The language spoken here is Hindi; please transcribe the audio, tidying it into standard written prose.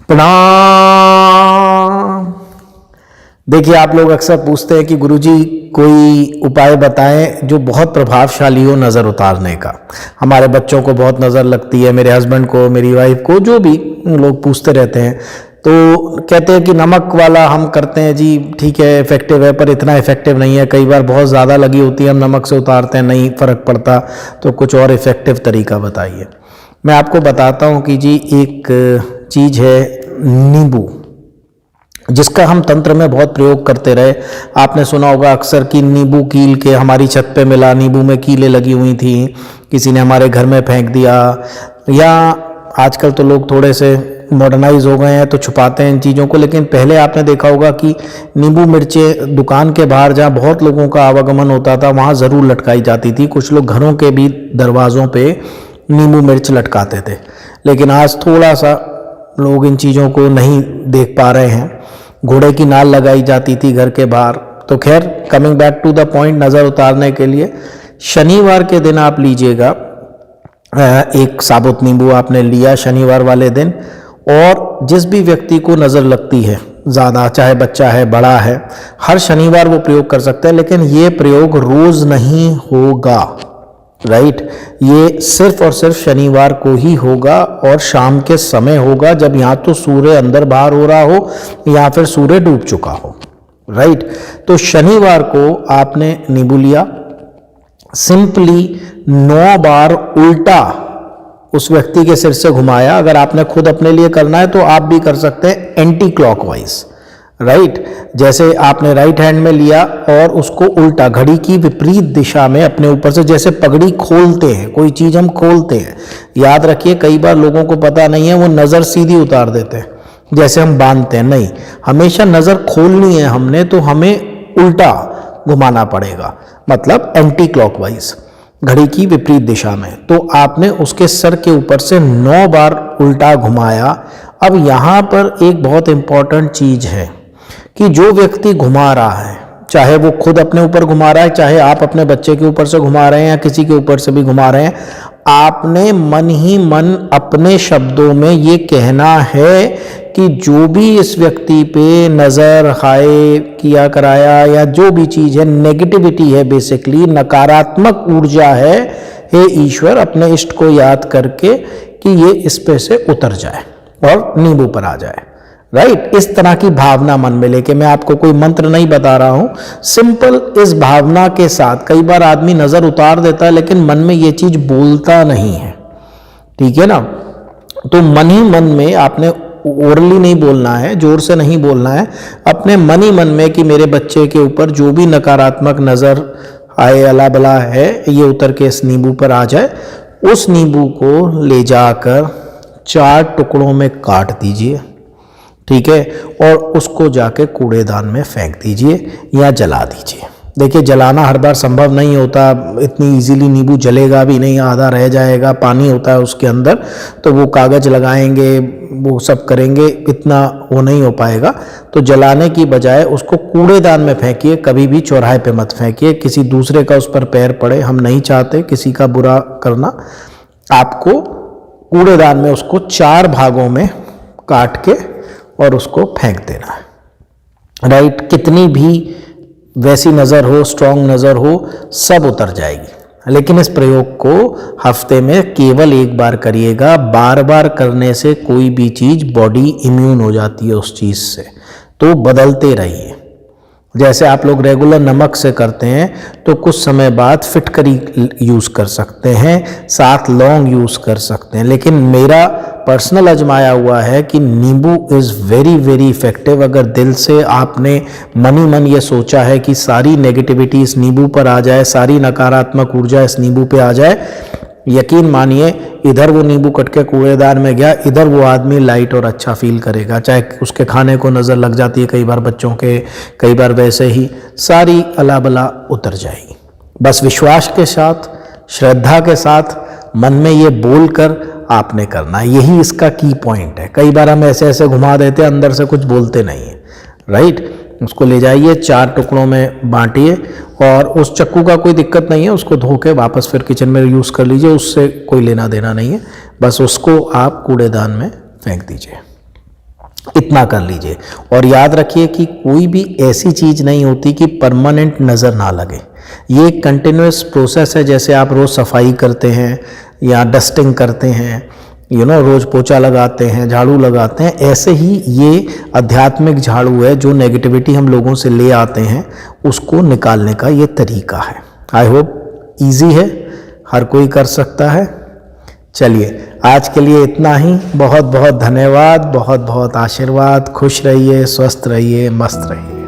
प्रणाम। देखिए, आप लोग अक्सर पूछते हैं कि गुरुजी कोई उपाय बताएं जो बहुत प्रभावशाली हो नज़र उतारने का। हमारे बच्चों को बहुत नज़र लगती है, मेरे हस्बैंड को, मेरी वाइफ को, जो भी लोग पूछते रहते हैं। तो कहते हैं कि नमक वाला हम करते हैं जी, ठीक है इफ़ेक्टिव है, पर इतना इफ़ेक्टिव नहीं है। कई बार बहुत ज़्यादा लगी होती है, हम नमक से उतारते हैं, नहीं फ़र्क पड़ता। तो कुछ और इफ़ेक्टिव तरीका बताइए। मैं आपको बताता हूँ कि जी एक चीज़ है नींबू, जिसका हम तंत्र में बहुत प्रयोग करते रहे। आपने सुना होगा अक्सर कि नींबू कील के हमारी छत पे मिला, नींबू में कीलें लगी हुई थी, किसी ने हमारे घर में फेंक दिया। या आजकल तो लोग थोड़े से मॉडर्नाइज हो गए हैं तो छुपाते हैं इन चीज़ों को, लेकिन पहले आपने देखा होगा कि नींबू मिर्चें दुकान के बाहर जहाँ बहुत लोगों का आवागमन होता था वहाँ ज़रूर लटकाई जाती थी। कुछ लोग घरों के भी दरवाज़ों पे नींबू मिर्च लटकाते थे, लेकिन आज थोड़ा सा लोग इन चीज़ों को नहीं देख पा रहे हैं। घोड़े की नाल लगाई जाती थी घर के बाहर। तो खैर, coming back to the point, नज़र उतारने के लिए शनिवार के दिन आप लीजिएगा एक साबुत नींबू आपने लिया शनिवार वाले दिन, और जिस भी व्यक्ति को नज़र लगती है ज़्यादा, चाहे बच्चा है बड़ा है, हर शनिवार वो प्रयोग कर सकते हैं, लेकिन ये प्रयोग रोज़ नहीं होगा, राइट। ये सिर्फ और सिर्फ शनिवार को ही होगा और शाम के समय होगा, जब या तो सूर्य अंदर बाहर हो रहा हो या फिर सूर्य डूब चुका हो, राइट। तो शनिवार को आपने नींबू लिया, सिंपली 9 बार उल्टा उस व्यक्ति के सिर से घुमाया। अगर आपने खुद अपने लिए करना है तो आप भी कर सकते हैं एंटी क्लॉकवाइज, राइट। जैसे आपने राइट हैंड में लिया और उसको उल्टा घड़ी की विपरीत दिशा में अपने ऊपर से, जैसे पगड़ी खोलते हैं, कोई चीज़ हम खोलते हैं, याद रखिए कई बार लोगों को पता नहीं है, वो नज़र सीधी उतार देते हैं जैसे हम बांधते हैं। नहीं, हमेशा नज़र खोलनी है हमने, तो हमें उल्टा घुमाना पड़ेगा, मतलब एंटी क्लॉकवाइज, घड़ी की विपरीत दिशा में। तो आपने उसके सर के ऊपर से 9 बार उल्टा घुमाया। अब यहाँ पर एक बहुत इंपॉर्टेंट चीज़ है कि जो व्यक्ति घुमा रहा है, चाहे वो खुद अपने ऊपर घुमा रहा है, चाहे आप अपने बच्चे के ऊपर से घुमा रहे हैं या किसी के ऊपर से भी घुमा रहे हैं, आपने मन ही मन अपने शब्दों में ये कहना है कि जो भी इस व्यक्ति पे नज़र हाय किया कराया या जो भी चीज़ है, नेगेटिविटी है, बेसिकली नकारात्मक ऊर्जा है, हे ईश्वर अपने इष्ट को याद करके कि ये इस पे से उतर जाए और नींबू पर आ जाए, राइट। इस तरह की भावना मन में लेके, मैं आपको कोई मंत्र नहीं बता रहा हूं, सिंपल इस भावना के साथ। कई बार आदमी नजर उतार देता है लेकिन मन में ये चीज बोलता नहीं है, ठीक है ना। तो मन ही मन में आपने ओरली नहीं बोलना है, जोर से नहीं बोलना है, अपने मन ही मन में कि मेरे बच्चे के ऊपर जो भी नकारात्मक नजर आए, अला बला है, ये उतर के इस नींबू पर आ जाए। उस नींबू को ले जाकर 4 टुकड़ों में काट दीजिए, ठीक है, और उसको जाके कूड़ेदान में फेंक दीजिए या जला दीजिए। देखिए, जलाना हर बार संभव नहीं होता, इतनी इजीली नींबू जलेगा भी नहीं, आधा रह जाएगा, पानी होता है उसके अंदर, तो वो कागज लगाएंगे, वो सब करेंगे, इतना वो नहीं हो पाएगा। तो जलाने की बजाय उसको कूड़ेदान में फेंकिए, कभी भी चौराहे पे मत फेंकिए, किसी दूसरे का उस पर पैर पड़े, हम नहीं चाहते किसी का बुरा करना। आपको कूड़ेदान में उसको 4 भागों में काट के और उसको फेंक देना है, राइट। कितनी भी वैसी नज़र हो, स्ट्रॉन्ग नज़र हो, सब उतर जाएगी। लेकिन इस प्रयोग को हफ्ते में केवल 1 बार करिएगा। बार बार करने से कोई भी चीज़, बॉडी इम्यून हो जाती है उस चीज़ से, तो बदलते रहिए। जैसे आप लोग रेगुलर नमक से करते हैं तो कुछ समय बाद फिटकरी यूज़ कर सकते हैं, साथ लौंग यूज़ कर सकते हैं। लेकिन मेरा पर्सनल आजमाया हुआ है कि नींबू इज़ वेरी वेरी इफ़ेक्टिव। अगर दिल से आपने मन ही मन ये सोचा है कि सारी नेगेटिविटी इस नींबू पर आ जाए, सारी नकारात्मक ऊर्जा इस नींबू पे आ जाए, यकीन मानिए इधर वो नींबू कट के कूड़ेदान में गया, इधर वो आदमी लाइट और अच्छा फील करेगा। चाहे उसके खाने को नज़र लग जाती है कई बार बच्चों के, कई बार वैसे ही, सारी अला बला उतर जाएगी। बस विश्वास के साथ, श्रद्धा के साथ, मन में ये बोल कर आपने करना है, यही इसका की पॉइंट है। कई बार हम ऐसे ऐसे घुमा देते हैं, अंदर से कुछ बोलते नहीं है, राइट। उसको ले जाइए, 4 टुकड़ों में बांटिए, और उस चक्कू का कोई दिक्कत नहीं है, उसको धो के वापस फिर किचन में यूज़ कर लीजिए, उससे कोई लेना देना नहीं है। बस उसको आप कूड़ेदान में फेंक दीजिए। इतना कर लीजिए। और याद रखिए कि कोई भी ऐसी चीज़ नहीं होती कि परमानेंट नज़र ना लगे। ये एक कंटिन्यूस प्रोसेस है। जैसे आप रोज़ सफाई करते हैं या डस्टिंग करते हैं, रोज़ पोछा लगाते हैं, झाड़ू लगाते हैं, ऐसे ही ये आध्यात्मिक झाड़ू है जो नेगेटिविटी हम लोगों से ले आते हैं, उसको निकालने का ये तरीका है। आई होप ईजी है, हर कोई कर सकता है। चलिए आज के लिए इतना ही। बहुत बहुत धन्यवाद, बहुत बहुत आशीर्वाद। खुश रहिए, स्वस्थ रहिए, मस्त रहिए।